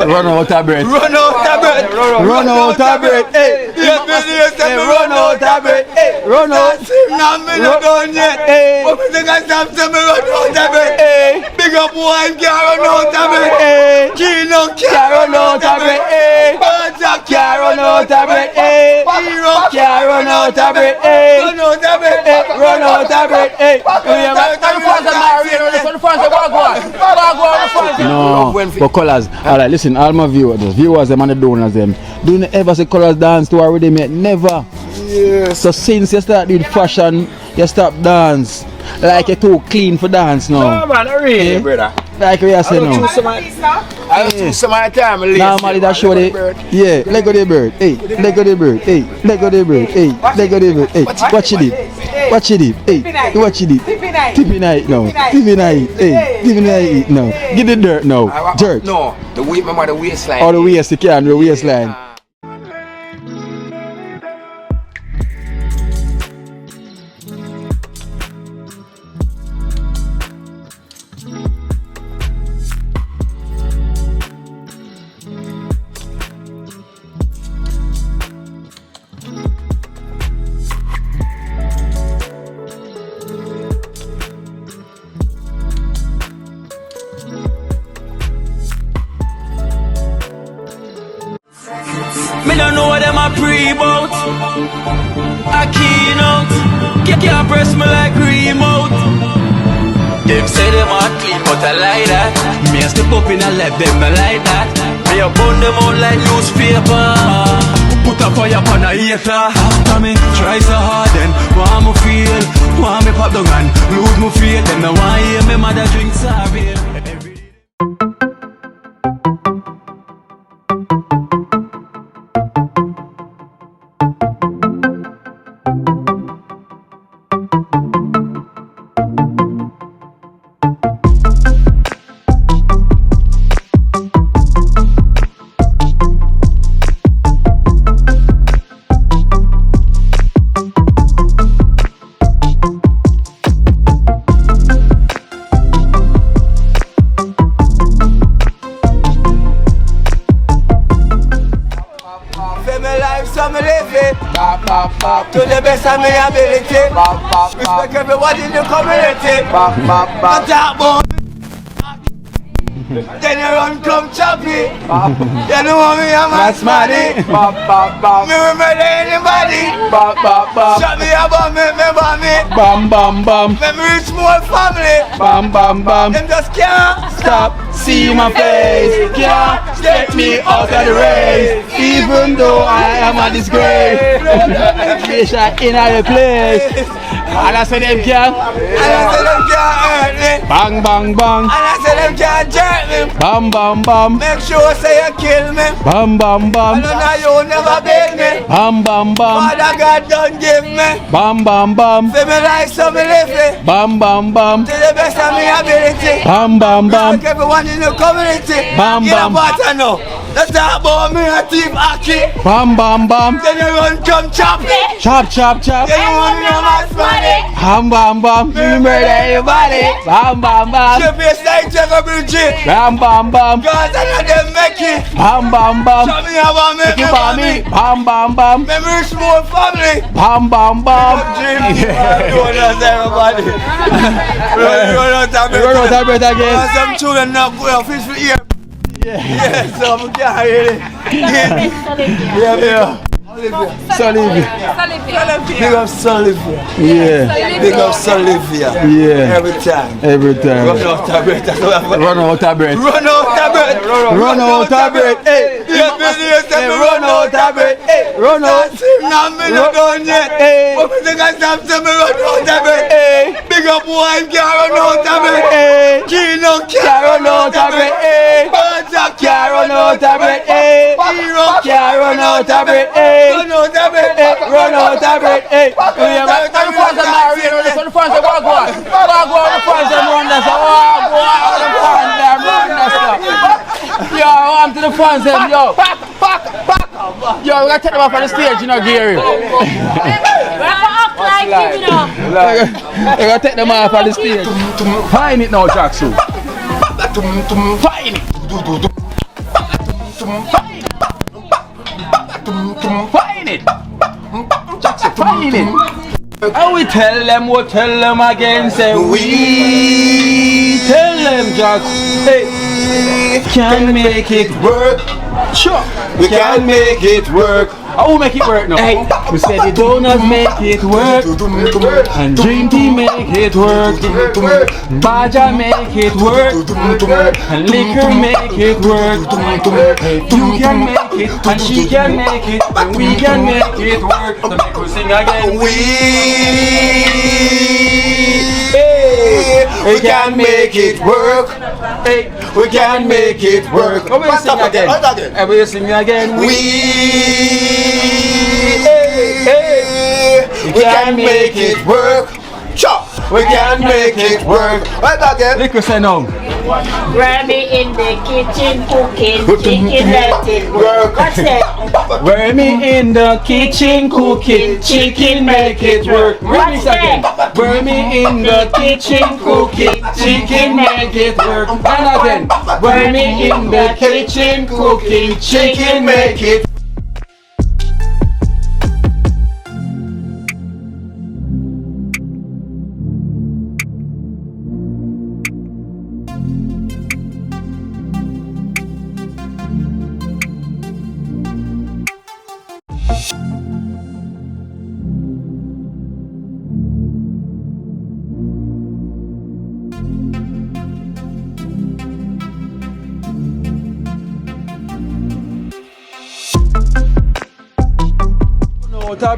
Run out of breath. Run out of breath. Run out of breath. Hey, Run out of breath. Hey, run out. Now me not done yet. Hey, But me think I stop saying me run out of breath. hey, Big up boy, can't run out of breath. hey. Kino Can't run out of breath. Hey, Birds can't run out of breath. Hey, Hero can't run out of breath. Hey, run out of breath. hey, run out of breath. Hey, no, but colors. Alright, listen, all my viewers, them and the donors, them. Do you ever see colors dance to already, mate? Never. Yes. So since you start doing fashion, you stop dance. Like you're too clean for dance now. No man, not really, brother. Like we are saying now. I don't choose some of my time. Normally that show the leg of the bird. Hey, leg of the bird. Hey, leg of the bird. Hey, leg of the bird. Hey, watch it. Watch it. Hey, watch it. Tippy night now. Tippy night. Hey, tippy night now. Get the dirt now. Dirt. No, the weight, my the waistline. Or the waist, you can, the waistline. Me don't know what them a pre-bout. A Kino can't press me like remote. Them say them a clean but I like that. Me a step up in a left them I like that. Me a burn them out like newspaper. Put a fire on a hater. After me try so hard then want me feel. Want me pop down and lose me feel. Them no want hear me mother drink sorry. To the best of my ability. Respect everybody in the community. Not that boy. Then you run come choppy. You know what me am a smarty. Me remember anybody. Shut me about me, remember me. Bam bam bam. Let me reach more family. Bam bam bam. Them just can't Stop, see my face. Can't get me out of the race. Even though I am a disgrace. Fish are in a place. And I say them can't. And I say them can't hurt me. Bang bang bang. And I say them can't jerk me. Bam bam bam. Make sure say you kill me. Bam bam bam. And know you never beg me. Bam bam bam. Father God don't give me. Bam bam bam. Feel me like so me live it. Bam bam bam. To the best of my ability. Bam bam bam. Like everyone in the community. Bam, You know bam. what I know. Let's talk about me and Team Aki. Bam bam bam. Then you run come chop. Chop chop chop. Then you want me on my money. Bam bam bam. You murder everybody. Bam bam bam. Your face like Jacob Bridget. Bam bam bam. God, I know them make it. Bam bam bam. Show me about me. Keep on me. Bam bam bam. Memory small family. Bam bam bam. Jim. Run out everybody. Run out of Run out of breath again. Some children now go out fish for ear. Yeah, so we can't hear it. Yeah. Solivia. Big up Solivia. Yeah. Big up Solivia. Yeah. Every time. Every time. Run out of breath. Run out of breath. Run out of breath. Run out of breath. Hey. Run out of breath. Hey. Run out. Now me not done yet. Hey. But me think I stop saying me run out of breath. Hey. Big up boy, can't run out of breath. Hey. Kino Can't run out of breath. Hey. Birds Can't run out of breath. Hey. Hero Can't run out of breath. Hey. run out of breath. Hey. Run out of breath. Hey. Yo, I'm to the fans, them, yo. Yo, we gotta take them off on the stage, you know, Gary. We gotta take them off on the stage. Find it now, Jackson. Find it. Find it. Jackson, find it. And we tell them again, say we tell them, Jack, hey, can make it work. Sure, we can make it work. I will make it work now. Hey, we said the donors make it work, and Dream Team make it work, Baja make it work, and Liquor make it work. You can make it, and she can make it, and we can make it work. So make us sing again. We can make it work. Hey, we can make it work. Come on, sing again. Everybody sing again. We can make it work. Chop. We can make it work. Right again. Liquor say no. Grammy in the kitchen cooking, chicken let it work. What's that? Wormy in the kitchen cooking, chicken make it work. What's that? Wormy in the kitchen cooking, chicken make it work. And again, wormy in the kitchen cooking, chicken make it.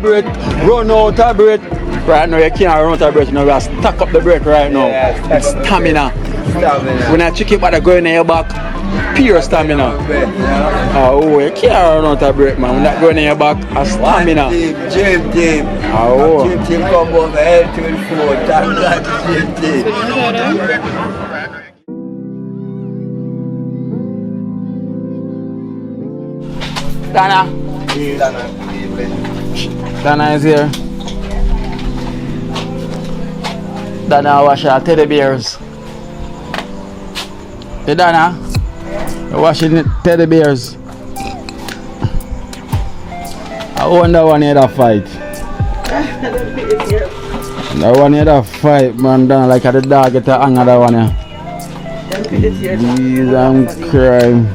Run out of breath. Right now you can't run out of breath. Now we are stuck up the breath right now. It's stamina. When I check it by the going in your back, pure stamina. Oh, you can't run out of breath, man. When that going in your back, a stamina. Dream Team. Oh. Dream Team come over L24. Thank God, Dream Team. Dana. Dana is here. Dana wash our teddy bears. Hey Dana, you're washing the teddy bears. I wonder one had a fight. That one had a fight, man. Dana, like the dog get a hang of that one here. Jeez, I'm crying.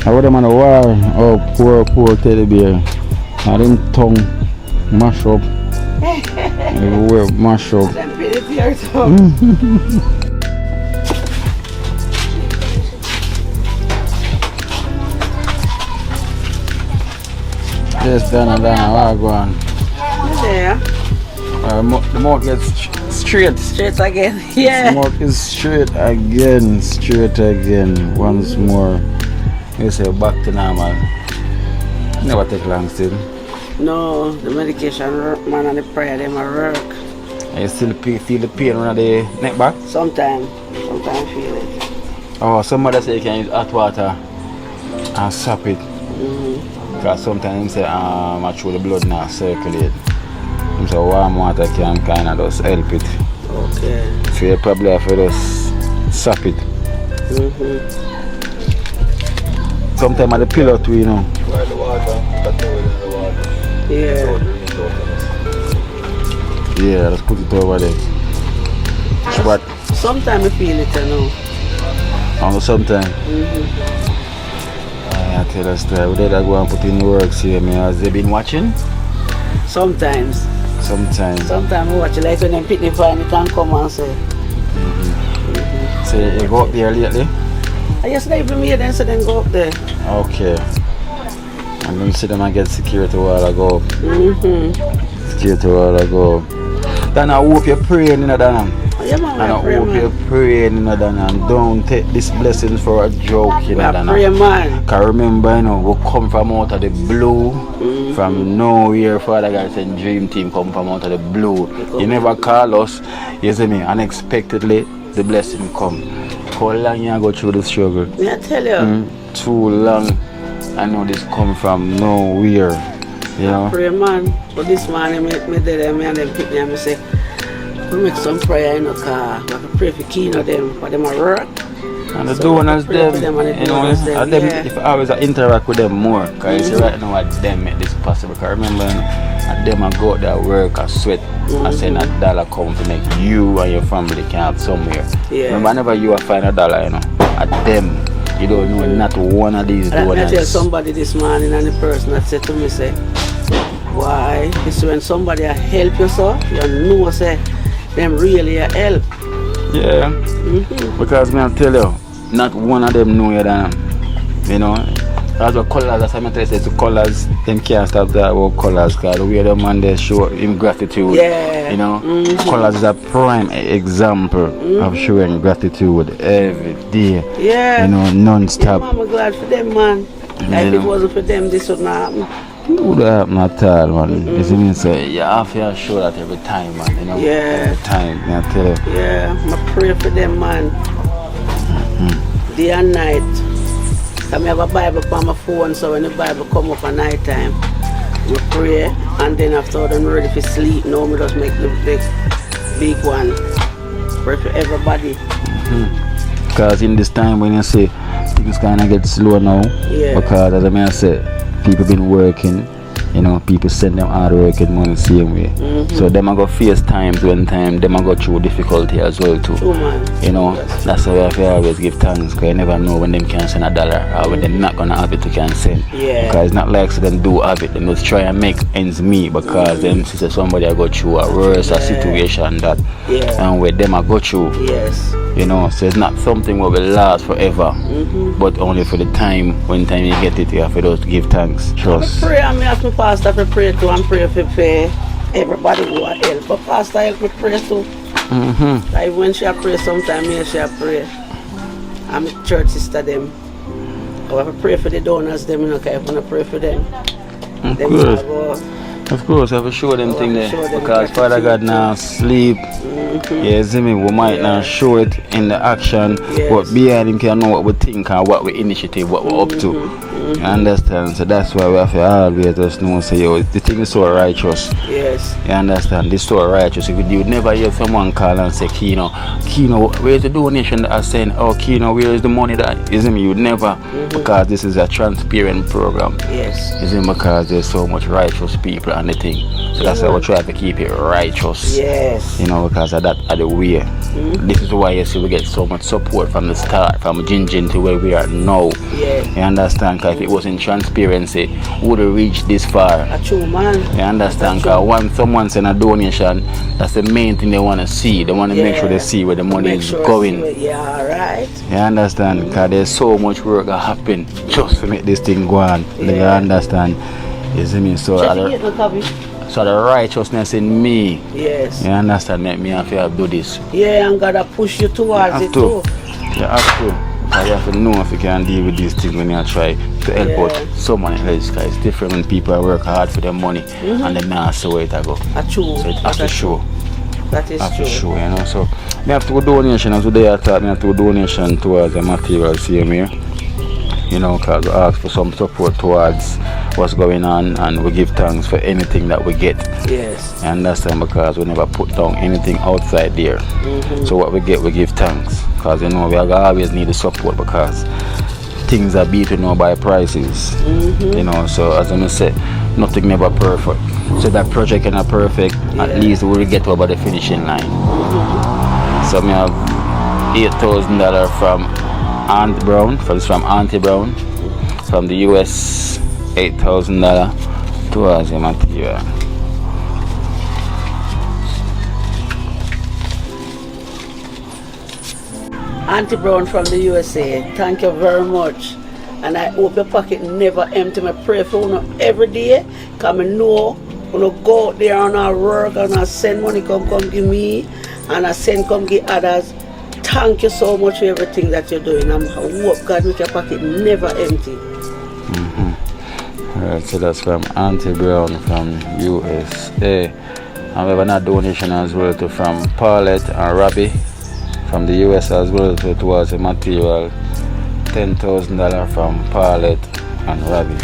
I would have on a war. Oh, poor teddy bear. I didn't tongue mash up. Everywhere mash up. Yes, Dana, what go on? Yeah. The mouth gets straight. Straight again. Yeah. The mouth is straight again, once more. You say back to normal. Never take long still. No, the medication work, man, and the prayer them a work. And you still feel the pain on the neck back? Sometimes feel it. Oh, somebody say you can use hot water and sap it. Because sometimes say actually the blood not circulate. So warm water can kind of just help it. Okay. So you probably have to just sap it. Sometimes at the pillow too, you know. Yeah. Yeah, let's put it over there. But Sometimes I feel it, you know. Sometimes. I tell us that we did go and put in work, see me. Has they been watching? Sometimes. Sometimes. Sometimes I watch it like when them Pt.516 it and come and say. So you go up there lately? I just leave them here then so then go up there. Okay. And then you see them and get security while I go. Security while I go. Then I hope you're praying, you know, Dana. Yeah, man, And I pray, hope you're praying, you know, Dana. And don't take these blessings for a joke, you know, Dana. Pray, man. Because remember, you know, we come from out of the blue, from nowhere. Father God said, Dream Team come from out of the blue. You never call us, you see me, unexpectedly, the blessing come. How long you go through the struggle? Yeah, I tell you. Too long. I know this come from nowhere. You know? Pray, man. But this morning, me and them pick me and say, we make some prayer in the car. We have to pray for Kino them, for them at work. And the So donors pray them, for them and the you know, donors them, and them, yeah. if I always interact with them more, because right now at them make this possible. Because remember, at them I go out there work, I sweat, I send $1 come to make you and your family can have somewhere. Yeah. Remember, whenever you find $1, you know, at them, you don't know not one of these And I donors. tell somebody this morning, and the person that said to me, say, why? It's when somebody help you, so you know, say, them really a help. Yeah, because me I tell you, not one of them know you than, you know. That's what colors, that's what I tell you, it's the colors, them can't stop that about colors, because the way the man they show him gratitude, Yeah. you know. Colors is a prime example of showing gratitude every day, Yeah. you know, non-stop. Yeah, I'm glad for them, man. Like if it wasn't for them, this would not happen. It would happen at all, man. You see me say, you have to show that every time, man, you know. Yeah. Every time, I tell you. Yeah, I pray for them, man. Day and night. I have a Bible on my phone, so when the Bible come up at night time, we pray, and then after I'm ready for sleep, now we just make the big one. Pray for everybody. Because in this time when you say things kind of get slow now, Yeah. because as I may say, people been working, you know, people send them hard working money the same way. So them are go face times when them are go through difficulty as well too. True, man. You know, that's why I have to always give thanks, because you never know when them can send $1 or when them not gonna have it to can send. Yeah. Because it's not like so them do have it, them just try and make ends meet, because them see somebody I go through a worse situation that and where them I go through. Yes. You know, so it's not something that will last forever, but only for the time. When time you get it, you have to just give thanks. Trust. I pray, and I ask my pastor to pray too, and pray for everybody who are help. But pastor help me pray too. Like when she pray, sometimes me she pray. I'm a church sister them. I have to pray for the donors them, you know, because I want to pray for them. Of course, I have to show them things there, show them because Father God now sleep. Yeah, see me, we might not show it in the action, but behind him can know what we think and what we initiative, what we're up to. You understand? So that's why we have to always just know, say, yo, the thing is so righteous. Yes. You understand? This is so righteous. If you would never hear someone call and say, Kino, where's the donation that I sent? Oh, Kino, where is the money that is in me? You'd never, because this is a transparent program. Yes. Is it because there's so much righteous people on the thing? So that's why we try to keep it righteous. Yes. You know, because of that are the way. This is why you see we get so much support from the start, from Jinjin to where we are now. Yeah. You understand? Because if it wasn't transparency, we would have reached this far. A true man. You understand? Because once someone send a donation, that's the main thing they want to see. They want to make sure they see where the money is going. Yeah, right. You understand? Because there's so much work that happen just to make this thing go on. You understand? You see me? So the righteousness in me. Yes. You understand? Make me have to do this. Yeah, and God push you towards it too. You have to. You have to know if you can deal with these things when you try to help out someone else. Because it's different when people work hard for their money and they not see where it go. True. So it has to show. That is have true. To show, you know. So we have to do donation. As today I thought we have to do donation towards the material same here. You know, because we ask for some support towards what's going on, and we give thanks for anything that we get. Yes. You understand? Because we never put down anything outside there. So what we get, we give thanks. Because you know, we always need the support, because things are beaten now by prices. You know, so as I say, nothing never perfect. So that project is not perfect, at least we will get over the finishing line. So we have $8,000 from Aunt Brown, from Auntie Brown, from the US, $8,000 towards the material. Auntie Brown from the USA, thank you very much. And I hope your pocket never empty. I pray for you every day, because I know when I go out there and I work and I send money, come give me, and I send come give others. Thank you so much for everything that you're doing. I hope God make your pocket never empty. Alright, so that's from Auntie Brown from USA. And we have another donation as well from Paulette and Robbie from the US as well towards the material. $10,000 from Paulette and Robbie.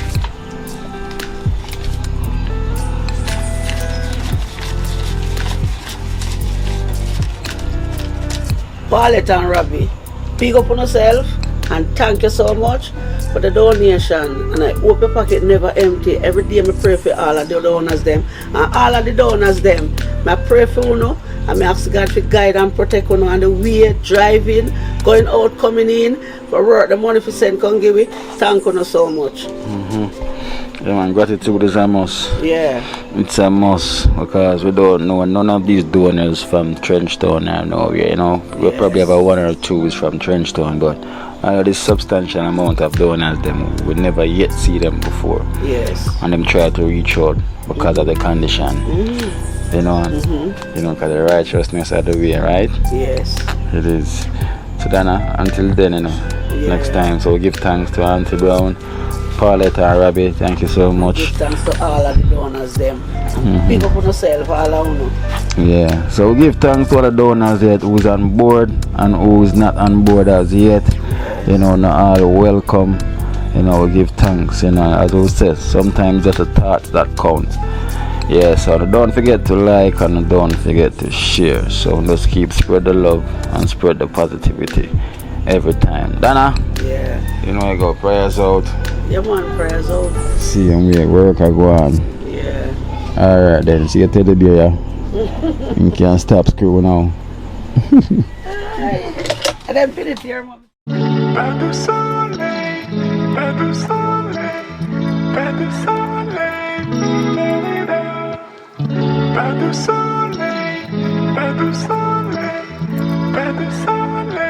Paulette and Robbie, Big up on yourself and thank you so much for the donation. And I hope your pocket never empty. Every day I pray for all of the donors them. And all of the donors them, I pray for you and I ask God to guide and protect you on the way, driving, going out, coming in, for work, the money for send come give it. Thank you so much. Yeah man, gratitude is a must. Yeah. It's a must because we don't know none of these donors from Trenchtown and nowhere, you know. We probably have a one or two is from Trenchtown, but this substantial amount of donors them we never yet see them before. Yes. And them try to reach out because of the condition. You know, you know, because the righteousness of the way, right? Yes. It is. So Dana, until then, you know, next time. So we give thanks to Auntie Brown, Paulette and Robbie, thank you so much. Give thanks to all of the donors them. Big up on yourself, all of you. Yeah, so we give thanks to all the donors yet who's on board and who's not on board as yet. You know, not all welcome. You know, we give thanks, you know, as we said, sometimes just a thought that counts. Yeah, so don't forget to like and don't forget to share. So let's keep spread the love and spread the positivity every time. Dana? Yeah. You know I go prayers out. Yeah man, prayers out. See you at work I go on. Yeah. Alright then, see you teddy bear. You can't stop screwing now. I didn't feel it here, mom. Pas de soleil, pas de soleil, pas de soleil, pas de soleil, pas de soleil, pas de soleil.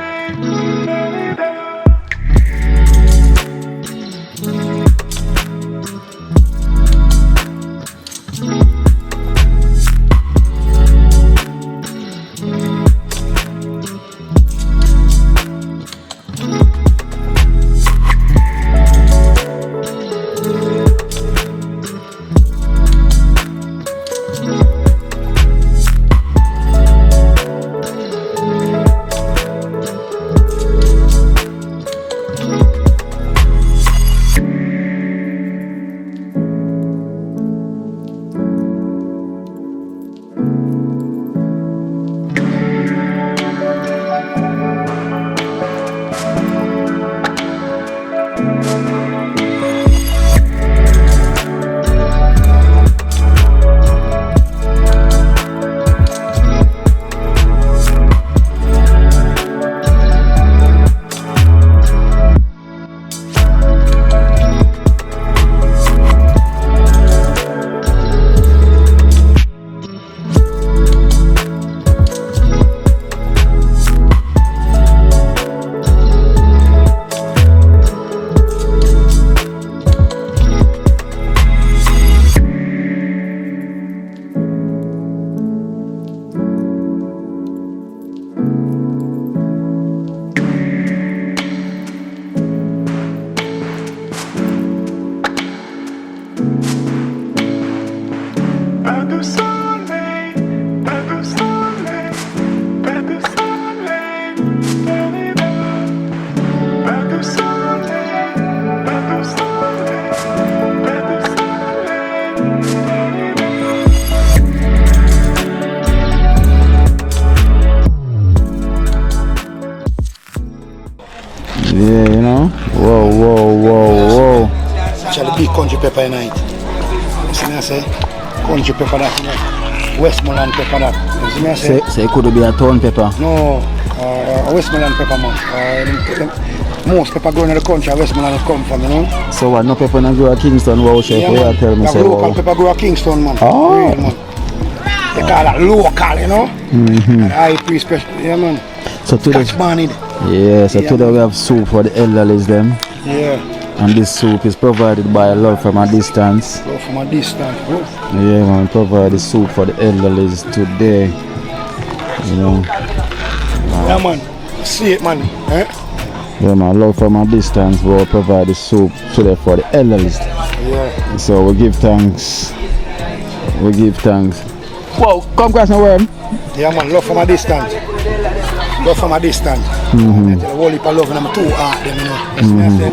Yeah, you know. Whoa. Actually, big country pepper in it. You see me I say? Country pepper that, you know. Westmoreland pepper that. You see me I say? So it could be a town pepper? No, Westmoreland pepper, man. Most pepper growing in the country, Westmoreland come from, you know. So what, no pepper no grow at Kingston, wow, chef? Yeah, What you tell me, man. say, Local wow. pepper grow at Kingston, man. Oh. Real, man. They call that local, you know. And high pre-special, yeah, man. So today, Catch money. yeah, so Yeah, today man. we have soup for the elderlies them. Yeah. And this soup is provided by Love from a Distance. Go from a distance, bro. Yeah, man, provide the soup for the elderlies today. You know. Yeah, man. See it, man. Eh? Yeah, man, Love from a Distance will provide the soup today for the elderlies. Yeah. So we give thanks. We give thanks. Whoa, come across my word. Yeah, man. Love from a distance. Love from a distance. The whole heap of love and I'm too hard, them, you know. Yes, me I say.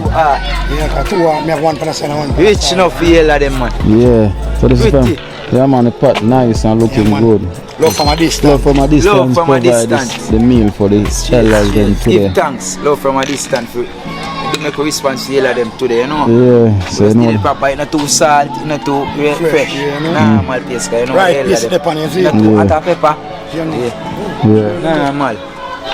Yeah, 'cause too hard. Me have one person and one person. Rich enough for all of them, man. Yeah, so this is from Yeah man, the pot nice and looking good. Love from a distance. Love from a distance. Love from a provide distance. The meal for the elders them today. Give thanks. Love from a distance. To make a response to the elder them today, you know. Yeah, so you know. The proper, it's not too salt, it's not too fresh. Yeah, you know. Normal taste, you know. Right, yes, the pan is Not too hot and pepper. You know. Yeah. Normal.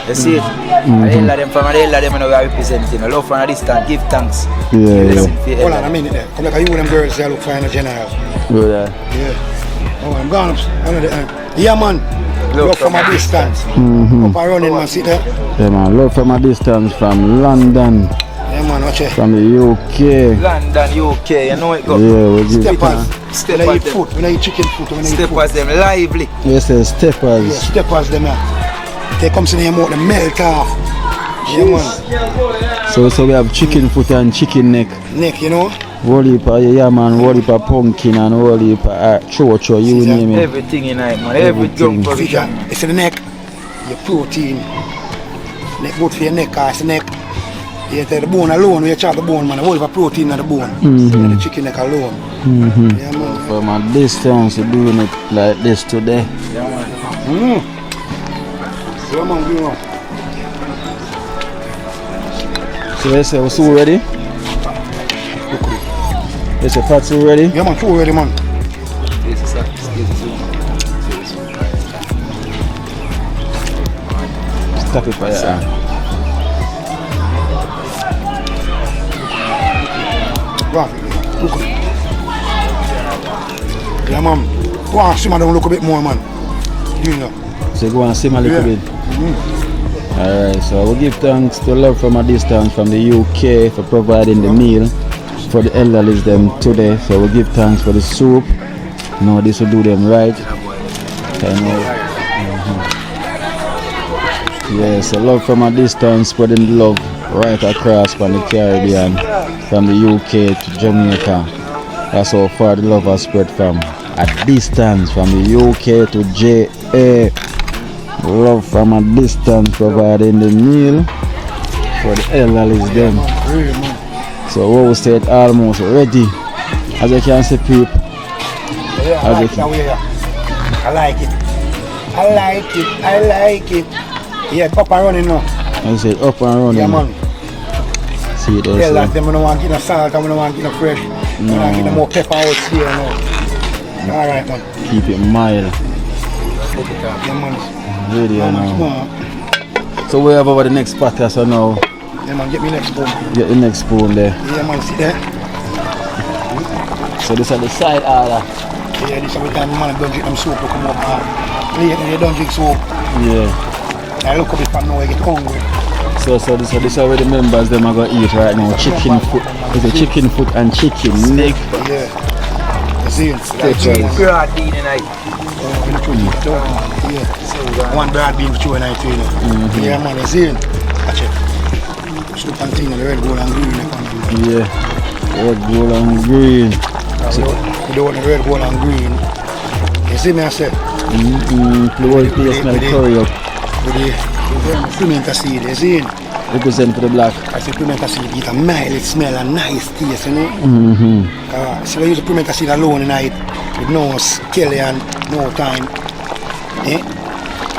You see it? The elder them from the elder them, you know, we are representing. Love from a distance. Give thanks. Yeah. Hold on a minute there. Come like you them girls there look fine in general. Good. Yeah. Oh, I'm gone. Yeah, man. Love from a distance. Up and running, man. See there? Yeah man, love from a distance from London, Yeah, man. Watch it. from the UK. London, UK, you know it go. Yeah, we give Steppers. Step When I as eat them. food. When I eat chicken food. When I eat Step food. as them lively. yes, steppers. Yeah, steppers them yeah. They come to the mouth, they melt off. Yeah, man. So we have chicken foot and chicken neck. Neck, you know. Whole heap of man, whole heap of pumpkin and whole heap of chocho, you See that? name it. Everything in it, man. Everything. See that? It's the neck. Your protein. Neck good for your neck, it's the neck. You take the bone alone, we chop the bone, man. A whole heap of protein in the bone. The chicken neck alone. Yeah, man. From a distance, you're doing it like this today. Yeah, man, you know. So yes, we're so ready? Yes, the pot's all ready? Yeah, man, food ready, man. Stop it for your hand. Right, look at it. Yeah, man. Go on, simmer down, look a bit more, man. You know. So go and simmer a little Yeah. bit. Alright, so we give thanks to Love from a Distance from the UK for providing the meal for the elderly them today. So we give thanks for the soup. No, this will do them right. Yeah, so Love from a Distance spreading love right across from the Caribbean, from the UK to Jamaica. That's how far the love has spread from a distance, from the UK to JA. Love from a distance providing the meal for the elderly them. So what we said almost ready. As you can see people. Yeah, I like it that way, yeah. I like it. I like it. I like it. Yeah, up and running now. I said up and running. Yeah, man. See it there. Yeah, So. like them, I don't want to get no salt, I don't want to get no fresh. I don't want to get no more pepper out here, no. Alright, man. Keep it mild. Yeah, man. Really, Yeah, you man, come know. on. So we have over the next podcast, so now Yeah, man, get me next spoon. get the next spoon there. Yeah, man, see there? So this is the side order. Yeah, this every time man don't drink them soup, they come up. They don't drink soup. Yeah. I look up it from now, I get hungry. So this is where the members them are gonna eat right now. Chicken foot. It's a chicken foot and chicken neck. Yeah. You see it? Steppers. Broad bean in it. Yeah. One broad bean for 2 night, you know. Yeah, man, you see it? Watch it. Still continue the red, gold and green. Yeah. Red, gold and green. We don't want the red, gold and green. You see me, I said? The whole place smell curry up. With the pimento seed, you see it? Represent for the black. I say pimento seed, get a mild smell and nice taste, you know? So I use the pimento seed alone tonight with no scallion, no time. Eh?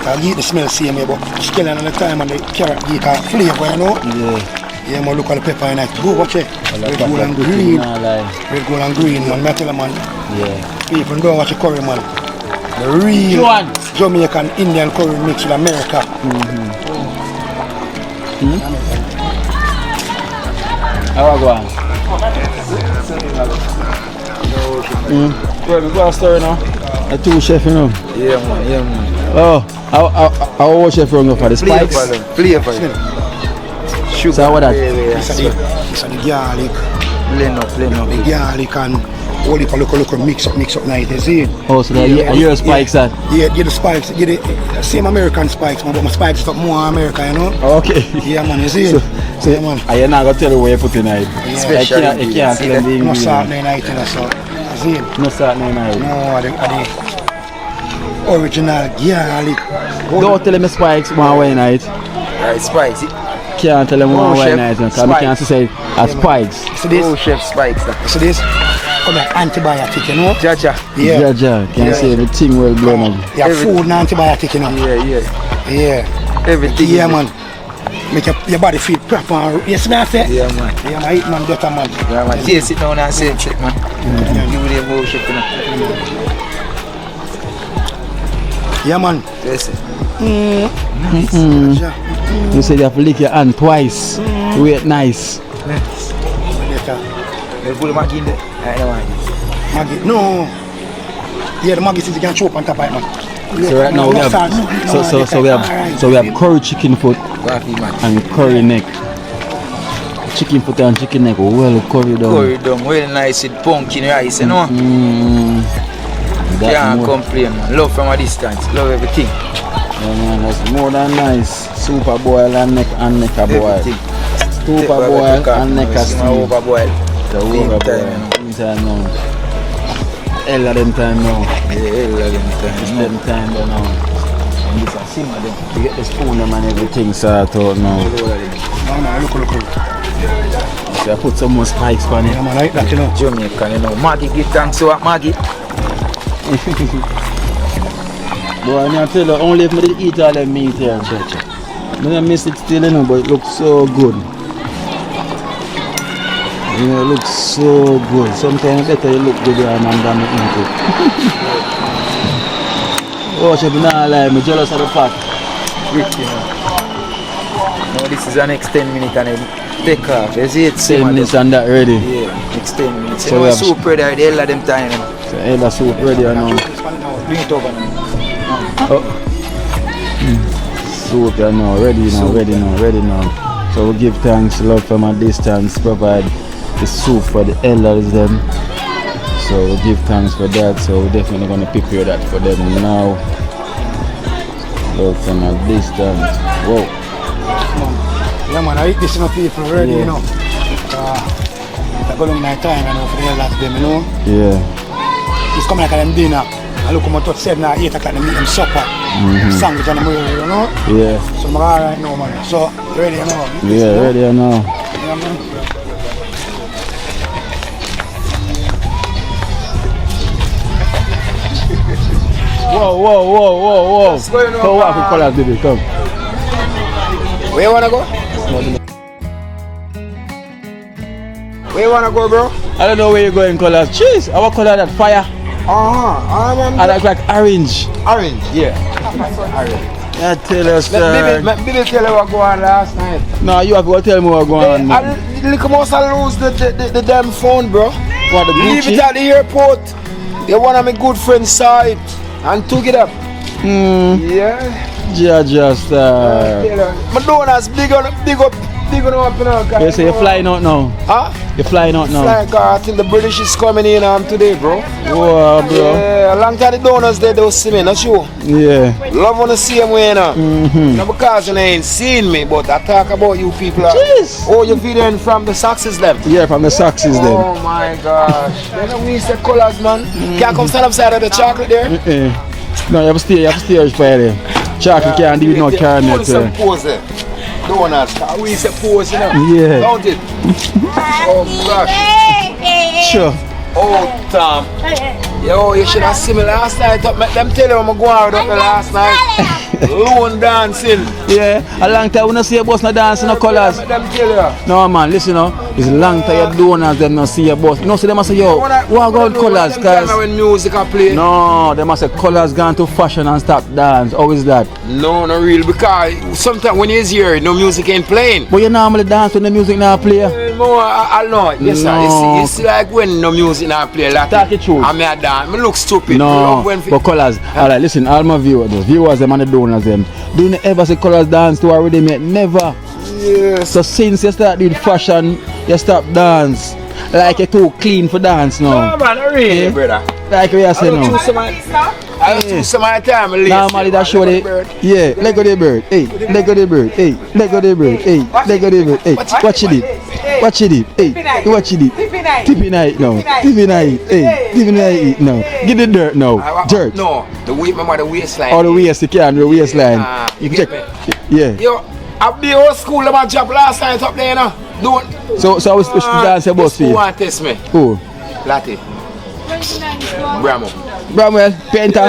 I get the smell same way, but scallion at the time and the carrot get a flavor, you know? Yeah. Yeah, man, look at the pepper tonight. Go watch it. Red, gold and green. Red, gold and green, man. I tell you, man. Yeah. People don't watch the curry, man. The real Jamaican Indian curry mixed with America. How are you going? Go and story now. The two chef, you know. Yeah, man. Yeah, man. Oh, how chef run for the spikes? Flavor. Sugar. So what that? It's a the garlic. Blend up. The garlic and all the local mix up night, you see it? Oh, so that your spikes that? Yeah, get the spikes. Get the same American spikes, man, but my spikes is more American, you know? Okay. Yeah, man, you see it? So Yeah, man. I not gonna tell you where you put in it. Special You can't tell them the No salt ingredient. in night, you know, so. You see it? No salt in it. No, the original garlic. Don't tell them the spikes one way night. Right, spicy. Can't tell them one way chef, night. Because I can't say as spikes. See this? Oh, chef spikes. See this? come like antibiotic, you know? Jaja. Yeah. Jaja, can say the thing well blown up. Yeah, food and antibiotic, you know? Yeah. Everything. Yeah, man. Make your body feel proper. Yes, man, I say? Yeah, man. Yeah, man, eat man, better man. Yeah, man. Taste it now and say it, man. Give me the emotion, you know. Yeah, man. Taste it. You say you have to lick your hand twice. Wait, nice. Better. You put the Maggi in there. I don't want it. Maggi. No. Yeah, the Maggi since you can choke on top of it, man. So right now we have so we have curry chicken foot Coffee, man. and curry neck. Chicken foot and chicken neck well curry down. Curry down, well nice with pumpkin rice, you know? Can't complain, man. Love from a distance. Love everything. Yeah, man, that's more than nice. Super boil and neck a boil. Everything. Super boil and neck a steam. Overboil. The overboil. Inside now. Hell of them time now. Yeah, hell of them time. It's them time now. And this a simmer them. You get the spoon them and everything sort out now. No, look. So I put some more spice on it. Yeah, man, like that, you know. Jamaican, you know. Maggi, give thanks to Maggi. Boy, I tell you, only if I did eat all them meat here, church. I don't miss it still, you know, but it looks so good. You know, it looks so good. Sometimes better you look good than you eat it. Oh, chef, you not lie, I'm jealous of the fact. Quick, you know. Now this is the next 10 minutes and then take off. You see it? 10 minutes and that ready. Yeah, next 10 minutes. So You know, we have- soup ready at the hell of them time. You know. So, hey, the soup ready now. Bring it over now. Oh. Soup you know, ready now. So we give thanks, love from a distance, provide the soup for the elders them. So we give thanks for that, so we're definitely gonna prepare that for them now. Love from a distance. Whoa. Yeah, man, I eat this, you know, people already, Yeah. you know. I go long my time, you know, for the elders them, you know. Yeah. It's coming like a them dinner. I look at my touch 7 or 8 o'clock, they meet them supper. Sandwich and the meal, you know. Yeah. So I'm alright now, man. So, ready, you know. Yeah, ready now. Yeah, man. Whoa. What's going on, So what man? colors did it come? Where you wanna go? Where you wanna go, bro? I don't know where you're going, colors. Jeez, our color that fire. I'm I like orange. orange. Yeah. Yeah, tell us. Let me tell you what go on last night. No, you have to tell me what's going on. I look almost lose the damn phone, bro. What, the Leave Gucci? it at the airport. They one of my good friends saw it and took it up. Yeah. Just My donuts big on up, you know. you say you're flying out now. Huh? You're flying out now. Flying car, I think the British is coming in today, bro. Whoa, bro. Yeah, a long time the donuts there, they was see me, not you. Yeah. Love wanna see them way now. Not because you ain't seen me, but I talk about you people. Jeez. Oh, you videoing from the Saxes them. Yeah, from the Saxes then. Oh my gosh. You know we say colors, man. Can't come stand upside of the chocolate there. No, you have to stay for there. Chocolate can't do with no caramel. Put some pose there. Donuts. We say pose, you know. Yeah. Don't it? Oh gosh. Sure. Oh, Tom. Yo, you should have seen me last night. Make them tell you I'm going out with me last night. Lone dancing. Yeah, a long time we don't see a boss no dancing no colors. Make them tell you. No man, listen now. It's a long time you donuts them not see a boss. No, see them must say yo, what about colors, guys? When music I play. No, they must say colors gone to fashion and stop dance. How is that? No, not real. Because sometimes when you're here, no music ain't playing. But you normally dance when the music now play. More, I know. Yes, sir. No. You see, like when no music now play. Like Talk it true. I mean, I dance. I look stupid. No, Love when but colors. Alright, listen, all my viewers them and the donors them. Do you ever see colors dance to a rhythm yet? Never. Yes. So since you start doing fashion, you stop dance. Like you're too clean for dance No, now. man, not really, Eh? brother. Like we are I saying don't now. choose some. I don't choose some of my time. Normally that show the yeah, leg of the bird, hey, leg of the bird, hey, leg of the bird, hey, leg of the bird, hey, watch it, watch it, hey, watch it, tippy night now, tippy night, hey, tippy night now, get the dirt now, dirt, No, the weight, remember the waistline. all the waist you can, the waistline, you get check, me? yeah. Yo, at the old school, about job last night up there, you know. Don't. So we should dance a bus for Who you. want to test me? Who? Latte. Bramo. Bramwell, Penta.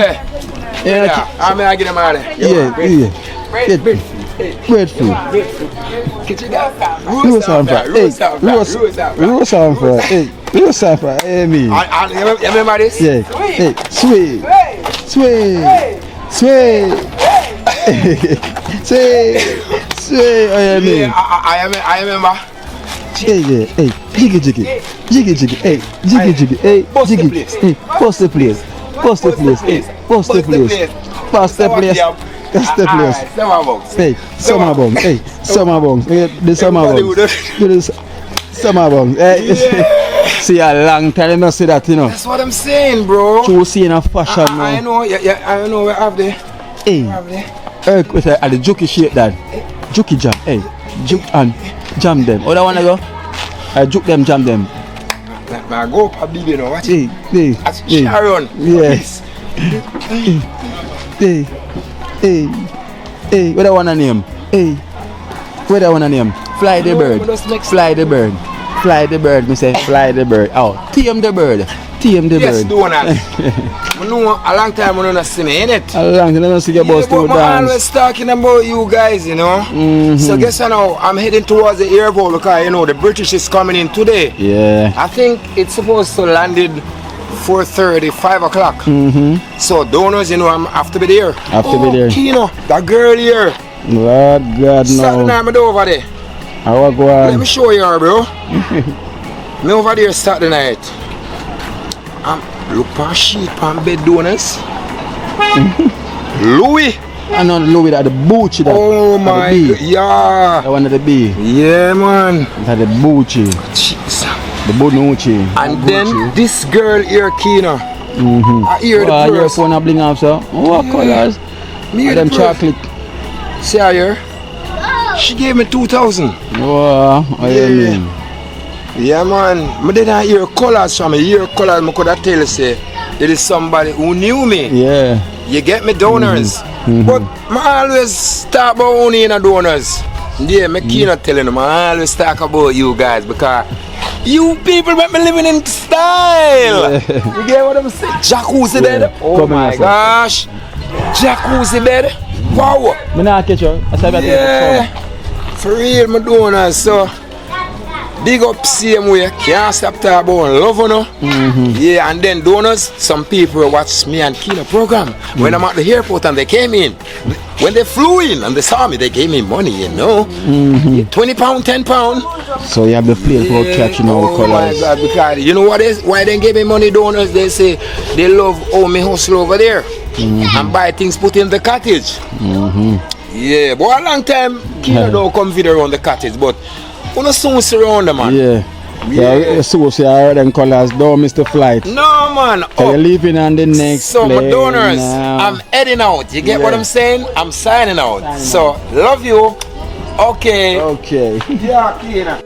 Yeah. I'm going to get them out of there. Yeah. Breadfruit. Roast and fry. Roast and fry. Hey, roast and fry. Hey, me. You remember this? Yeah. Hey, sweet. Sweet. Oh, yeah, me. Yeah, I remember. Hey, jiggy, hey, jiggy, hey, hey, jiggy, hey, post the place, hey, summer bong, hey, the summer bong, hey, see a long time, you know, see that, you know. That's what I'm saying, bro. You see in a fashion now. I know, I know we have there. Hey, with the jukey shape that, jukey jam, hey, juke and jam them. Other one I go, I juke them, jam them. I go up a big, you know, watch it. Hey, Sharon. yes. Hey, what I want to name? Hey, what I want to name? Fly the bird, me say, fly the bird. Oh, tame the bird. Yes, Donald. I know a long time I don't see me, innit? A long time I don't see your boss to I'm dance. always talking about you guys, you know. So guess what now? I'm heading towards the airport because, you know, the British is coming in today. Yeah. I think it's supposed to land at 4:30, 5 o'clock. So donors, you know, I'm have to be there. Kino, that girl here. Lord God, Saturday no. night, I'm over there. I will go on. Let me show you her, bro. Me over there Saturday night. Look for sheet on bed donors. Louis. I know Louis that the boochie that. Oh my God, yeah. That one of the B. Yeah, man. That the boochie. Jeez. The bonucci. And then this girl here, Kino. I hear the your person. phone a bling off, so. What colors? Me hear Them the chocolate. See her here? She gave me 2,000. Wow, what do you mean? Yeah, man. I didn't hear colors from me. Hear colors, I could have tell you, say, it is somebody who knew me. Yeah. You get me donors. But I always talk about only in a donors. Yeah, I cannot telling them. I always talk about you guys because you people make me living in style. Yeah. You get what I'm saying? Jacuzzi bed. Oh my gosh. Jacuzzi bed. Wow. Me not catch you. Yeah. For real, my donors. So big up same way. Can't stop talking about love, you know. Yeah, and then donors, some people watch me and Kino program. When I'm at the airport and they came in. When they flew in and they saw me, they gave me money, you know. £20, £10. So you have the plate for catching all Oh colors. my God, because you know what is why they gave me money, donors? They say they love how me hustle over there and buy things put in the cottage. Yeah, but a long time Kino don't come video around the cottage, but we don't soon surround them, man. Yeah. So see I them colors don't miss the flight. No, man. So you're leaving on the next So my plane donors, now. I'm heading out. You get what I'm saying? I'm signing out. So love you. Okay. Okay. Yeah, Kina.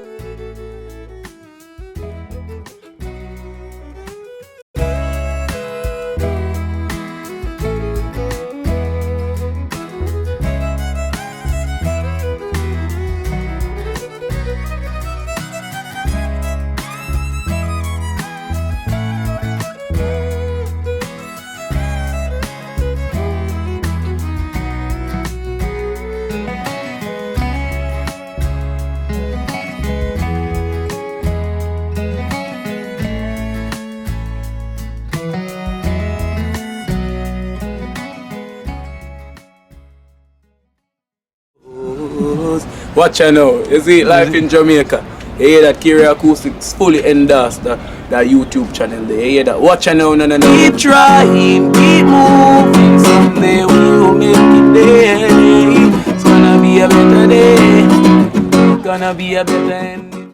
Watch out now, you see life in Jamaica. You hear that Kiri Acoustics fully endorsed that YouTube channel there. You hear that? Watch out now, no. Keep trying, keep moving. Someday we'll make it there. It's gonna be a better day. Gonna be a better end.